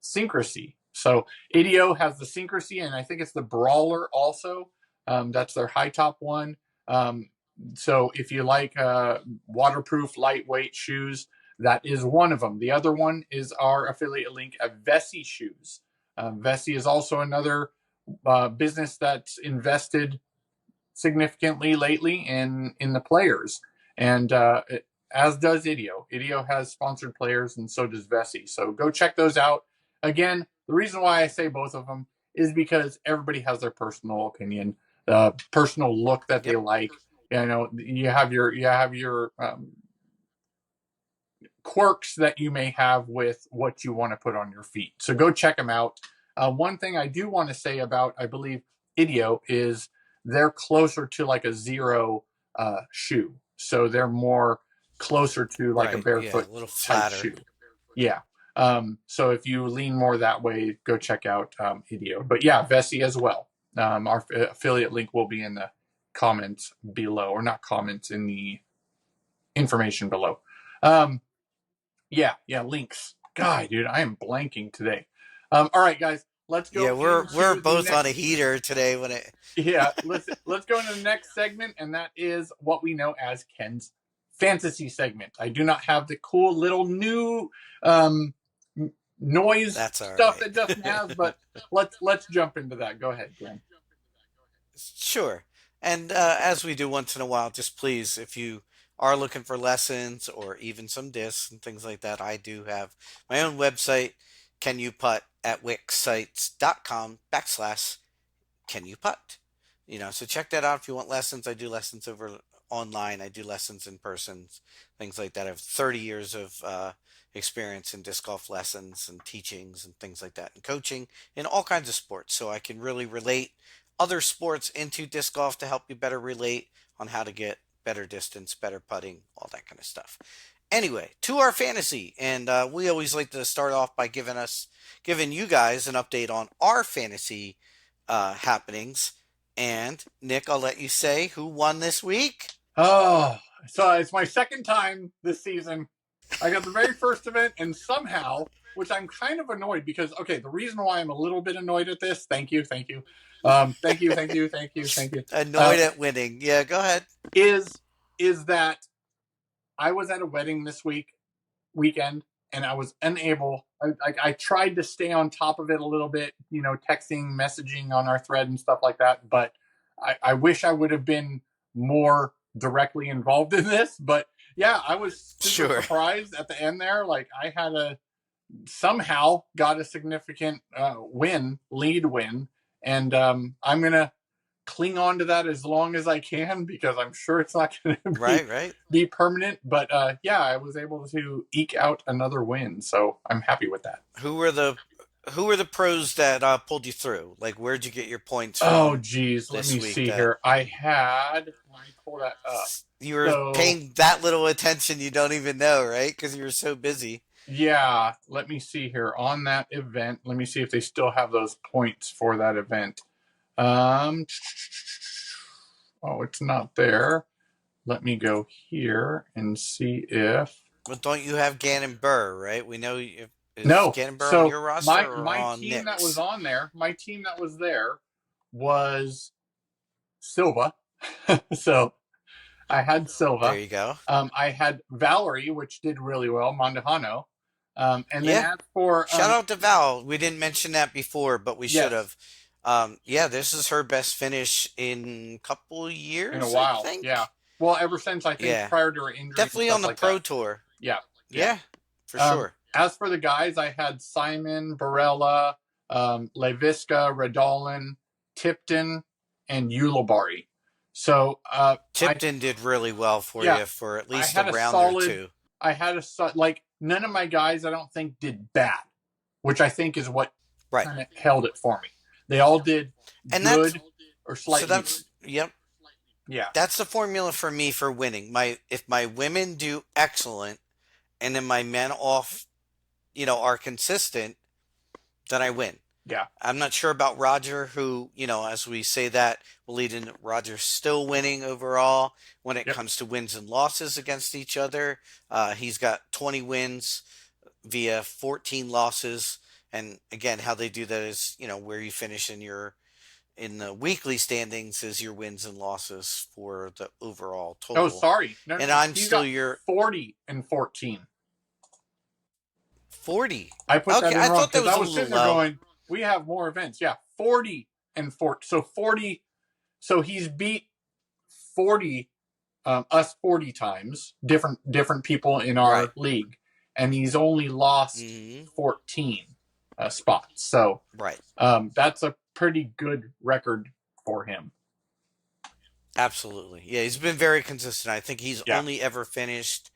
Syncrasy. So Ideo has the Syncrasy, and I think it's the Brawler also. That's their high top one. So if you like waterproof, lightweight shoes, that is one of them. The other one is our affiliate link at Vessi Shoes. Vessi is also another business that's invested significantly lately in the players, and as does Ideo. Ideo has sponsored players, and so does Vessi. So go check those out. Again, the reason why I say both of them is because everybody has their personal opinion. personal look that they like. You have your quirks that you may have with what you want to put on your feet. So go check them out. One thing I do want to say about, I believe, Idio is they're closer to like a zero shoe. So they're more closer to like a barefoot a little type flatter shoe. Yeah. So if you lean more that way, go check out Idio. But yeah, Vessi as well. Our affiliate link will be in the comments below, or not comments, in the information below. Yeah, links. God, dude, I am blanking today. All right, guys, let's go. Yeah, we're both next... on a heater today when it. Yeah, let's go into the next segment, and that is what we know as Ken's fantasy segment. I do not have the cool little new noise stuff that Dustin has, but let's jump into that. Go ahead, Ken. Sure. And as we do once in a while, just please, if you are looking for lessons or even some discs and things like that, I do have my own website, KenUPutt, at wixsites.com/KenUPutt. So check that out if you want lessons. I do lessons over online. I do lessons in person, things like that. I have 30 years of experience in disc golf lessons and teachings and things like that, and coaching in all kinds of sports. So I can really relate other sports into disc golf to help you better relate on how to get better distance, better putting, all that kind of stuff. Anyway, to our fantasy, and we always like to start off by giving you guys an update on our fantasy happenings. And Nick, I'll let you say who won this week. Oh, so it's my second time this season. I got the very first event, and somehow, which I'm kind of annoyed because, okay, the reason why I'm a little bit annoyed at this, thank you. Thank you. Annoyed at winning. Yeah, go ahead. Is that I was at a wedding this weekend, and I was unable. I tried to stay on top of it a little bit, texting, messaging on our thread and stuff like that. But I wish I would have been more directly involved in this. But yeah, I was super surprised at the end there. Like I had somehow got a significant lead win. And I'm going to cling on to that as long as I can, because I'm sure it's not going to be permanent. But yeah, I was able to eke out another win. So I'm happy with that. Who were the pros that pulled you through? Like, where'd you get your points from? Oh, geez. Let me see here. Let me pull that up. You were paying that little attention, you don't even know, right? Because you were so busy. Yeah, let me see here on that event. Let me see if they still have those points for that event. Oh, it's not there. Let me go here and see if. Well, don't you have Gannon Burr, right? We know you. No, Gannon Burr on your roster. My team that was on there. My team that was there was Silva. So I had Silva. There you go. I had Valerie, which did really well, Mondahano. And then as for shout out to Val. We didn't mention that before, but we should have. This is her best finish in a couple years. In a while, I think. Yeah. Well, ever since I think prior to her injury. Definitely on the pro tour. Yeah. Yeah, for sure. As for the guys, I had Simon, Barella, Leviska, Radolin, Tipton, and Ulibarri. So Tipton did really well for you for at least a round or two. I had none of my guys I don't think did bad, which I think is what kind of held it for me. They all did good or slightly. So that's Yeah. That's the formula for me for winning. If my women do excellent, and then my men are consistent, then I win. Yeah. I'm not sure about Roger, who, as we say that, will lead in Roger still winning overall when it comes to wins and losses against each other. He's got 20 wins via 14 losses. And again, how they do that is, where you finish in the weekly standings is your wins and losses for the overall total. Oh, sorry. No, I'm still your 40 and 14. 40. I put that in wrong. I thought that was a little low. Going, we have more events. Yeah, 40 and 40. So 40. So he's beat 40, us 40 times, different people in our league, and he's only lost 14 spots. So that's a pretty good record for him. Absolutely. Yeah, he's been very consistent. I think he's Yeah, only ever finished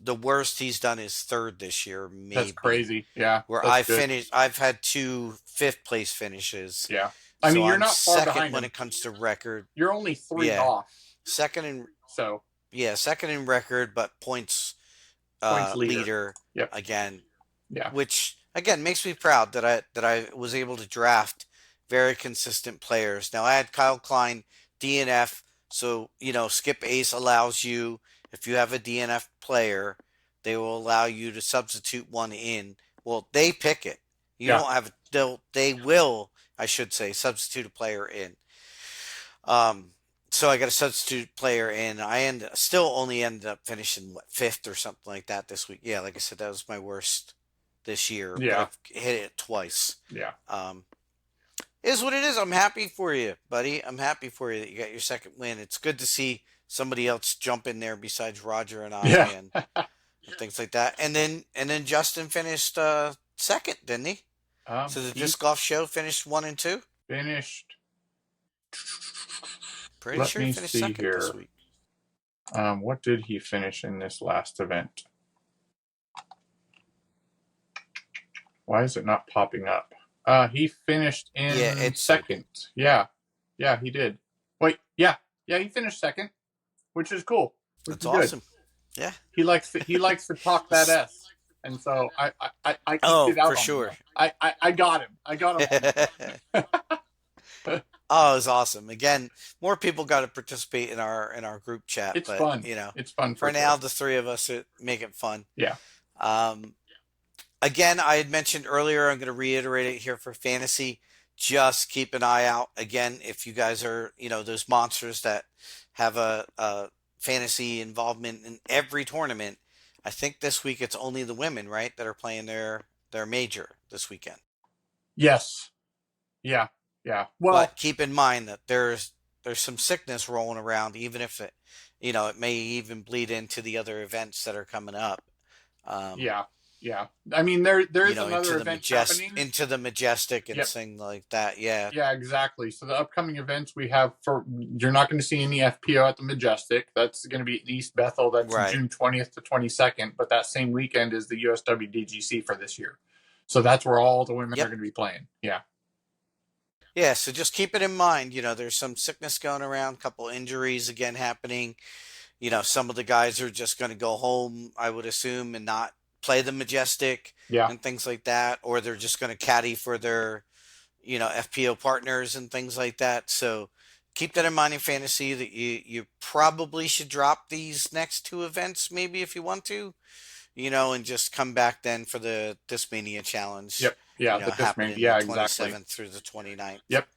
the worst he's done is third this year, that's maybe. crazy. Yeah, Where that's I good. finished, I've had two fifth place finishes. Yeah. I So mean, you're I'm not far second behind when him. it comes to record. You're only 3 Yeah. off. Second in So, second in record, but points points leader. leader Yep. again, Yeah. which again makes me proud that I was able to draft very consistent players. Now I had Kyle Klein DNF, so Skip Ace allows you, if you have a DNF player, they will allow you to substitute one in. Well, they pick it. You Yeah. don't have they will, I should say, substitute a player in. Um, so I got a substitute player in. Still only ended up finishing fifth or something like that this week. Yeah, like I said, that was my worst this year, but Yeah. I've hit it twice. Yeah. Is what it is. I'm happy for you, buddy. I'm happy for you that you got your second win. It's good to see somebody else jump in there besides Roger and I Yeah. and things like that. And then Justin finished second, didn't he? So the He disc golf show finished 1 and 2. finished. Pretty Let sure he me finished see second this here. week. What did he finish in this last event? Why is it not popping up? He finished in second. Yeah. Yeah, he did. Wait, yeah. Yeah, he finished second, which is cool. Which That's is good. awesome. Yeah. He likes to talk that S. And so I eked Oh, it out for on sure. him. I got him. I got him. Oh, it was awesome. Again, more people got to participate in our group chat. It's but, fun. It's fun for for now, sure. the three of us make it fun. Yeah. Again, I had mentioned earlier, I'm going to reiterate it here for fantasy. Just keep an eye out. Again, if you guys are, those monsters that have a fantasy involvement in every tournament, I think this week it's only the women, right, that are playing their major this weekend. Yes. Yeah. Yeah. Well, but keep in mind that there's some sickness rolling around, even if it may even bleed into the other events that are coming up. Yeah. Yeah. I mean, there's another event happening into the Majestic and Yep. things like that. Yeah. Yeah, exactly. So the upcoming events we have you're not going to see any FPO at the Majestic. That's going to be in East Bethel. That's Right. June 20th to 22nd. But that same weekend is the USW DGC for this year. So that's where all the women Yep. are going to be playing. Yeah. Yeah, so just keep it in mind. There's some sickness going around, a couple injuries again happening. Some of the guys are just going to go home, I would assume, and not play the Majestic Yeah. and things like that, or they're just going to caddy for their, FPO partners and things like that. So keep that in mind in fantasy that you probably should drop these next two events, maybe if you want to, and just come back then for the Discmania challenge. Yep. Yeah. The happening yeah, the 27th exactly. through the 29th. Yep.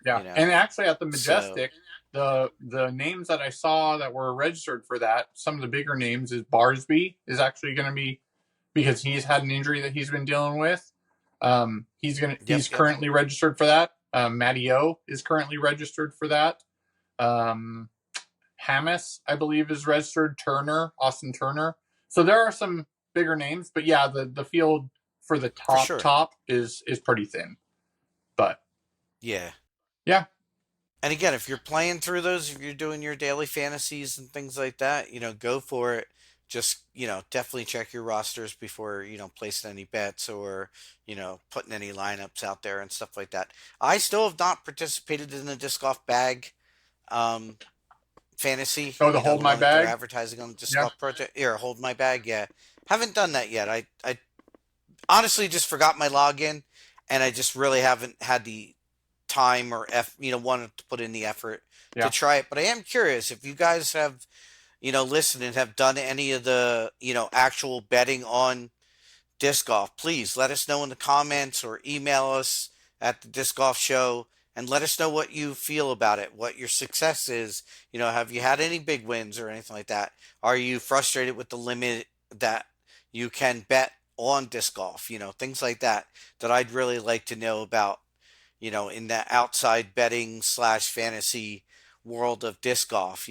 Yeah. And actually at the Majestic, the names that I saw that were registered for that, some of the bigger names is Barsby is actually going to be, because he's had an injury that he's been dealing with. He's currently registered for that. Matty O is currently registered for that. Hamas, I believe, is registered. Austin Turner. So there are some bigger names, but yeah, the field for the top is pretty thin. But yeah. And again, if you're playing through those, if you're doing your daily fantasies and things like that, go for it. Just, definitely check your rosters before, placing any bets or, putting any lineups out there and stuff like that. I still have not participated in the disc golf bag fantasy. Oh, the Hold My Bag? They're advertising on the disc golf project. Here, Hold My Bag, yeah. Haven't done that yet. I honestly just forgot my login, and I just really haven't had the time or wanted to put in the effort to try it. But I am curious if you guys have listened and have done any of the actual betting on disc golf. Please let us know in the comments or email us at the Disc Golf Show and let us know what you feel about it, what your success is. Have you had any big wins or anything like that? Are you frustrated with the limit that you can bet on disc golf? Things like that I'd really like to know about, in that outside betting / fantasy world of disc golf.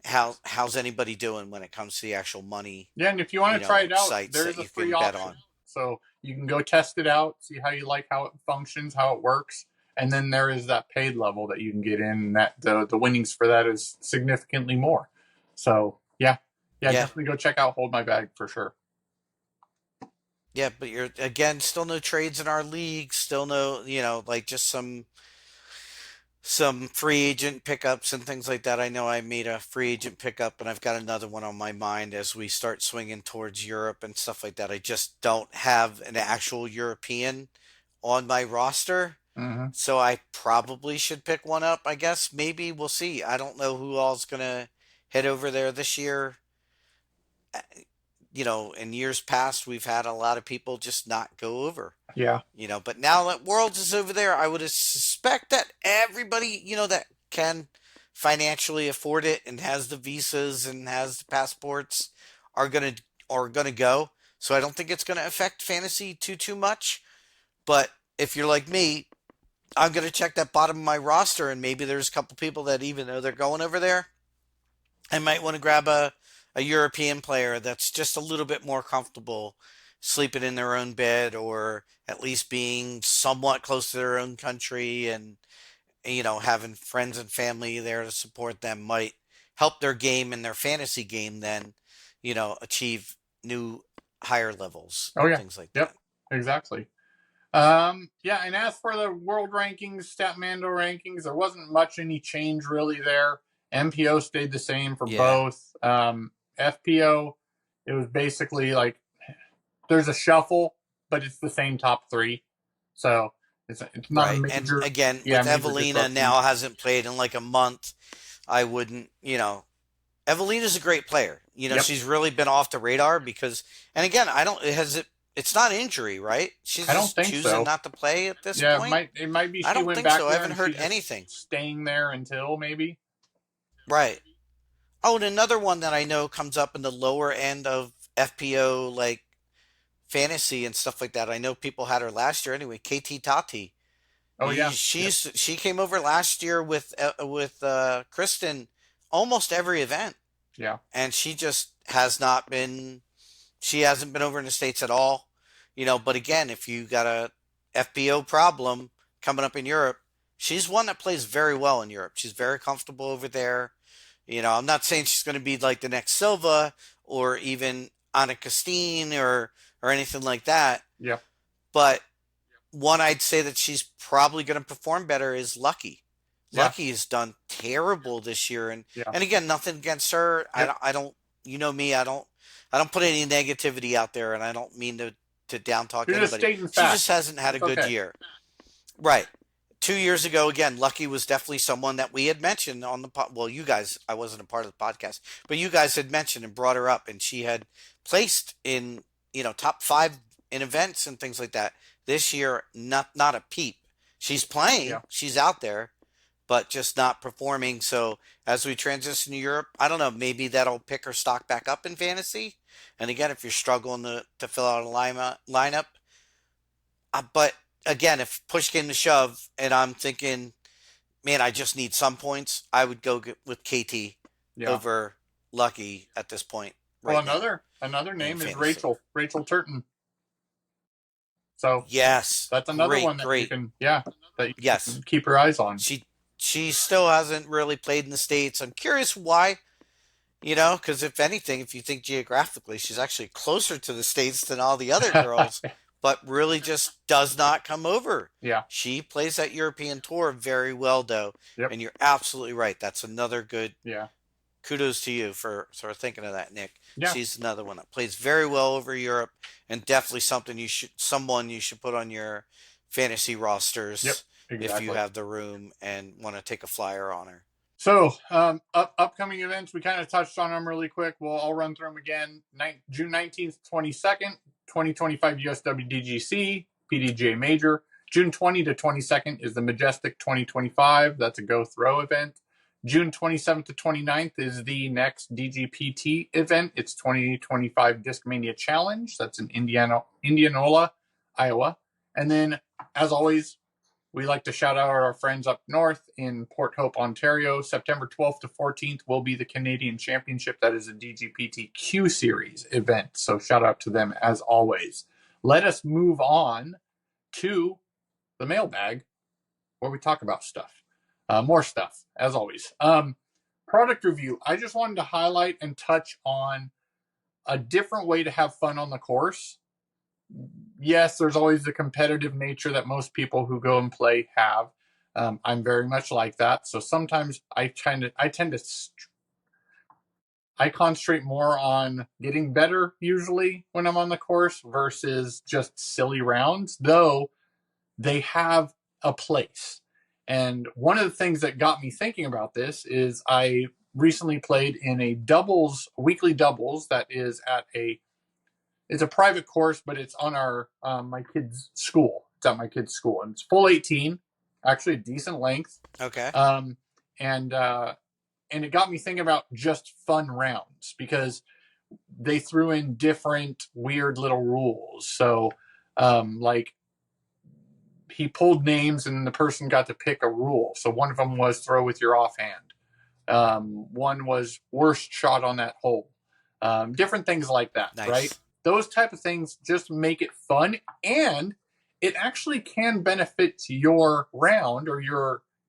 How's anybody doing when it comes to the actual money? Yeah, and if you want to try it out, there's a free option. Bet on. So you can go test it out, see how you like how it functions, how it works, And then there is that paid level that you can get in, and that the winnings for that is significantly more. So yeah, definitely go check out Hold My Bag for sure. Yeah, but you're again still no trades in our league, still no, like just some free agent pickups and things like that. I know I made a free agent pickup and I've got another one on my mind as we start swinging towards Europe and stuff like that. I just don't have an actual European on my roster. Mm-hmm. So I probably should pick one up, I guess. Maybe we'll see. I don't know who all's going to head over there this year. In years past, we've had a lot of people just not go over. Yeah. But now that Worlds is over there, I would suspect that everybody, that can financially afford it and has the visas and has the passports are gonna go. So I don't think it's gonna affect fantasy too much. But if you're like me, I'm gonna check that bottom of my roster and maybe there's a couple people that even though they're going over there, I might want to grab a European player that's just a little bit more comfortable sleeping in their own bed or at least being somewhat close to their own country and having friends and family there to support them might help their game and their fantasy game then achieve new higher levels. Oh yeah, things like that. Exactly. Yeah, and as for the world rankings, Statmando rankings, there wasn't much any change really there. MPO stayed the same for both. FPO, it was basically like there's a shuffle, but it's the same top three. So it's not a major. And again, with Evelina now hasn't played in like a month, I wouldn't, Evelina's a great player. She's really been off the radar because, and again, it's not injury, right? She's just choosing not to play at this point. Yeah, it might be. I don't think so. I haven't heard anything. Staying there until maybe. Right. Oh, and another one that I know comes up in the lower end of FPO, like fantasy and stuff like that. I know people had her last year anyway. KT Tati. Oh yeah, she came over last year with Kristin almost every event. Yeah, and she just hasn't been over in the States at all. But again, if you got a FPO problem coming up in Europe, she's one that plays very well in Europe. She's very comfortable over there. I'm not saying she's going to be like the next Silva or even Anna Christine or anything like that. Yeah. But one I'd say that she's probably going to perform better is Lucky. Yeah. Lucky has done terrible this year, and again, nothing against her. Yeah. I don't. Me. I don't put any negativity out there, and I don't mean to down talk anybody. She just hasn't had a good year. Right. 2 years ago, again, Lucky was definitely someone that we had mentioned on the well, you guys, I wasn't a part of the podcast, but you guys had mentioned and brought her up, and she had placed in top 5 in events and things like that. This year, not a peep. She's playing, she's out there, but just not performing. So as we transition to Europe, I don't know, maybe that'll pick her stock back up in fantasy. And again, if you're struggling to fill out a lineup, but again, if push came to shove and I'm thinking, man, I just need some points, I would go with KT over Lucky at this point. Well, another name is Rachel Turton. So yes, that's another one that you can can keep your eyes on. She still hasn't really played in the States. I'm curious why. Because if anything, if you think geographically, she's actually closer to the States than all the other girls. But really just does not come over. Yeah. She plays that European tour very well, though. Yep. And you're absolutely right. That's another good. Yeah. Kudos to you for sort of thinking of that, Nick. Yeah. She's another one that plays very well over Europe, and definitely someone you should put on your fantasy rosters. Yep. Exactly. If you have the room and want to take a flyer on her. So, upcoming events, we kind of touched on them really quick. I'll run through them again. June 19th, 22nd. 2025 USWDGC PDGA Major. June 20 to 22nd is the Majestic 2025. That's a go throw event. June 27th to 29th is the next DGPT event. It's 2025 Discmania Challenge. That's in Indianola, Iowa. And then, as always, we like to shout out our friends up north in Port Hope, Ontario. September 12th to 14th will be the Canadian Championship. That is a DGPT Q Series event. So shout out to them as always. Let us move on to the mailbag. where we talk about stuff, more stuff, as always. Product review. I just wanted to highlight and touch on a different way to have fun on the course. Yes, there's always the competitive nature that most people who go and play have. I'm very much like that. So sometimes I concentrate more on getting better usually when I'm on the course versus just silly rounds, though they have a place. And one of the things that got me thinking about this is I recently played in a weekly doubles that is it's a private course, but it's on my kid's school. It's at my kid's school, and it's full 18, actually a decent length. Okay. And it got me thinking about just fun rounds because they threw in different weird little rules. So, like he pulled names and the person got to pick a rule. So one of them was throw with your offhand. One was worst shot on that hole. Different things like that, Nice. right? Those type of things just make it fun, and it actually can benefit your round or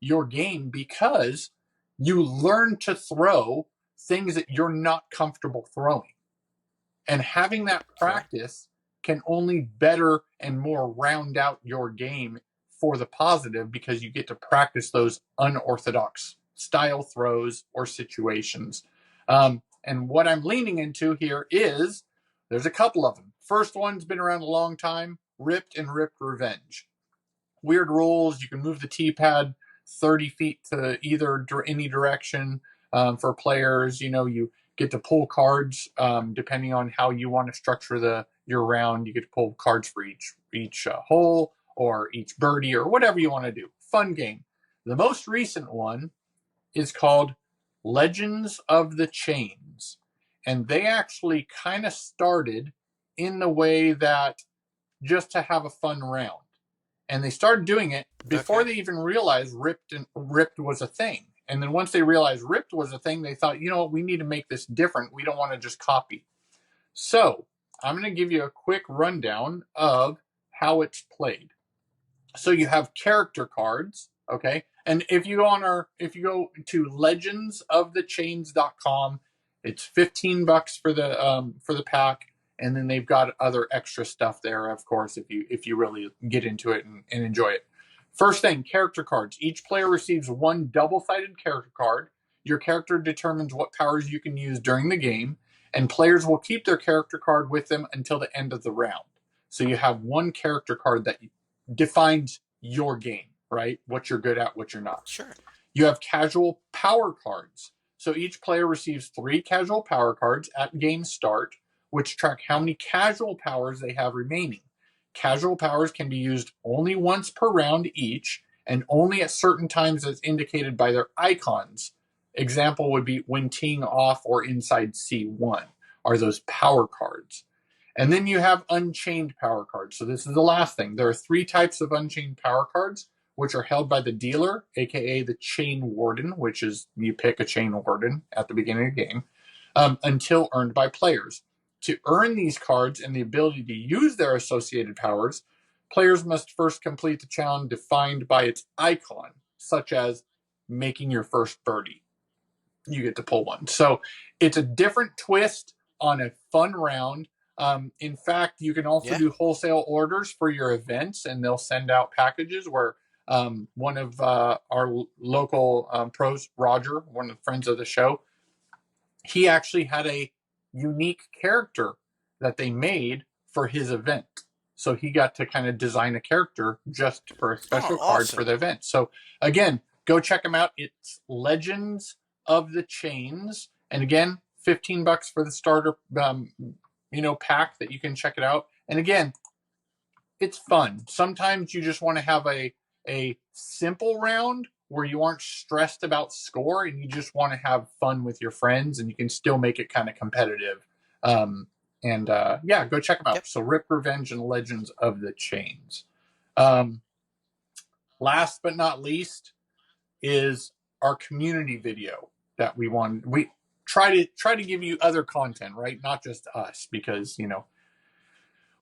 your game because you learn to throw things that you're not comfortable throwing. And having that practice can only better and more round out your game for the positive because you get to practice those unorthodox style throws or situations. And what I'm leaning into here is there's a couple of them. First one's been around a long time, Ripped and Ripped Revenge. Weird rules. You can move the tee pad 30 feet to any direction for players. You get to pull cards depending on how you want to structure your round. You get to pull cards for each hole or each birdie or whatever you want to do. Fun game. The most recent one is called Legends of the Chains. And they actually kind of started in the way that just to have a fun round. And they started doing it before they even realized Ripped was a thing. And then once they realized Ripped was a thing, they thought, we need to make this different. We don't want to just copy. So I'm going to give you a quick rundown of how it's played. So you have character cards, okay? And if you go to legendsofthechains.com, it's $15 for the pack, and then they've got other extra stuff there, of course, if you really get into it and enjoy it. First thing, character cards. Each player receives one double-sided character card. Your character determines what powers you can use during the game, and players will keep their character card with them until the end of the round. So you have one character card that defines your game, right? What you're good at, what you're not. Sure. You have casual power cards. So each player receives 3 casual power cards at game start, which track how many casual powers they have remaining. Casual powers can be used only once per round each, and only at certain times as indicated by their icons. Example would be when teeing off or inside C1 are those power cards. And then you have unchained power cards. So this is the last thing. There are 3 types of unchained power cards, which are held by the dealer, aka the chain warden, which is you pick a chain warden at the beginning of the game, until earned by players. To earn these cards and the ability to use their associated powers, players must first complete the challenge defined by its icon, such as making your first birdie. You get to pull one. So it's a different twist on a fun round. In fact, you can also do wholesale orders for your events, and they'll send out packages where one of our local pros, Roger, one of the friends of the show, he actually had a unique character that they made for his event. So he got to kind of design a character just for a special card for the event. So again, go check them out. It's Legends of the Chains. And again, $15 for the starter pack that you can check it out. And again, it's fun. Sometimes you just want to have a simple round where you aren't stressed about score and you just want to have fun with your friends, and you can still make it kind of competitive. Go check them out. Yep. So Rip Revenge and Legends of the Chains. Last but not least is our community video that we try to give you other content, right? Not just us, because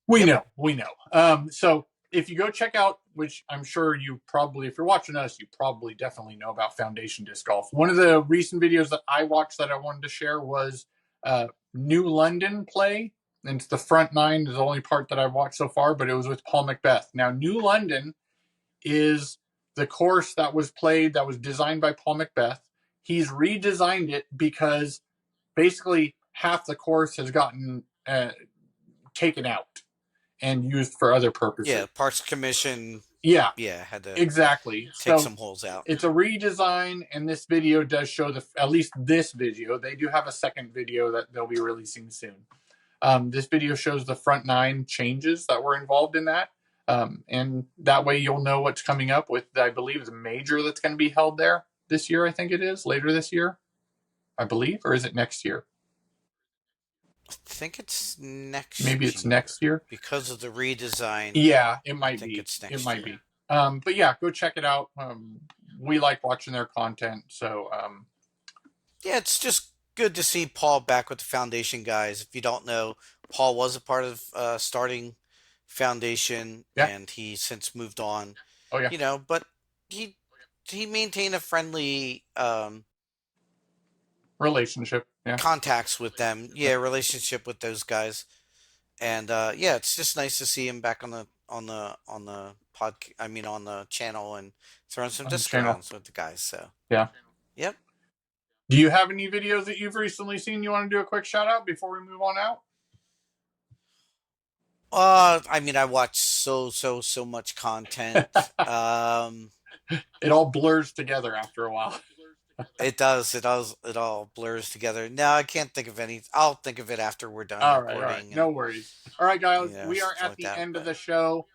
we know. So if you go check out which I'm sure you probably, if you're watching us, you probably definitely know about Foundation Disc Golf. One of the recent videos that I watched that I wanted to share was New London play. And it's the front nine is the only part that I've watched so far, but it was with Paul Macbeth. Now, New London is the course that was played, that was designed by Paul Macbeth. He's redesigned it because basically half the course has gotten taken out and used for other purposes. Yeah, Parks Commission. Yeah, had to exactly take some holes out. It's a redesign, and this video does show at least this video. They do have a second video that they'll be releasing soon. This video shows the front nine changes that were involved in that. And that way you'll know what's coming up with, I believe, the major that's going to be held there this year. I think it is later this year, I believe, or is it next year? I think it's next. Maybe it's next year because of the redesign. Yeah, it might be. It's next it might year. Be. But yeah, go check it out. We like watching their content, so yeah, it's just good to see Paul back with the Foundation guys. If you don't know, Paul was a part of starting Foundation, and he since moved on. Oh yeah. But he maintained a friendly relationship. Yeah. Contacts with them. Yeah, relationship with those guys. And it's just nice to see him back on the on the channel and throwing some disc rounds with the guys. So yeah. Yep. Do you have any videos that you've recently seen you want to do a quick shout out before we move on out? I watch so much content. It all blurs together after a while. It does. It all blurs together. No, I can't think of any. I'll think of it after we're done recording. All right. No worries. All right, guys. We are at the end of the show.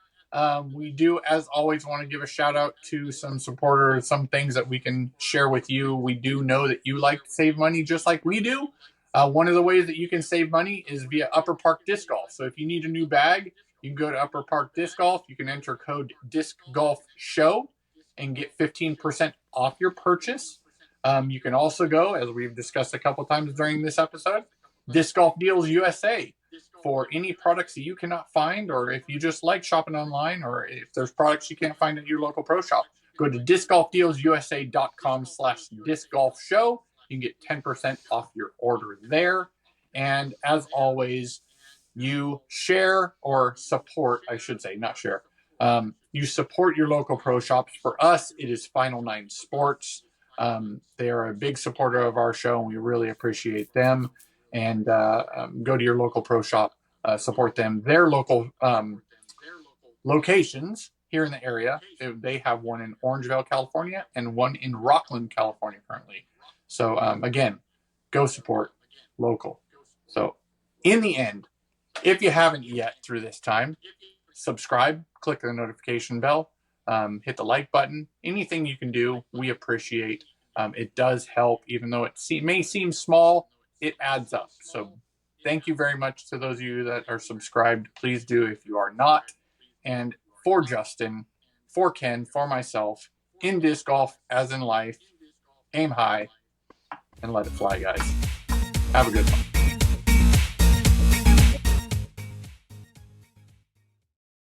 We do, as always, want to give a shout out to some supporters, some things that we can share with you. We do know that you like to save money just like we do. One of the ways that you can save money is via Upper Park Disc Golf. So if you need a new bag, you can go to Upper Park Disc Golf. You can enter code DISCGOLFSHOW and get 15% off your purchase. You can also go, as we've discussed a couple times during this episode, Disc Golf Deals USA for any products that you cannot find, or if you just like shopping online, or if there's products you can't find at your local pro shop. Go to discgolfdealsusa.com/discgolfshow. You can get 10% off your order there. And as always, you share or support, I should say, not share. You support your local pro shops. For us, it is Final Nine Sports. They are a big supporter of our show, and we really appreciate them. And go to your local pro shop, support them. Their local locations here in the area, they have one in Orangevale, California, and one in Rocklin, California currently. So again, go support local. So in the end, if you haven't yet through this time, subscribe, click the notification bell, hit the like button. Anything you can do, we appreciate. It does help, even though it may seem small, it adds up. So thank you very much to those of you that are subscribed. Please do if you are not. And for Justin, for Ken, for myself, in disc golf as in life, aim high and let it fly, guys. Have a good one.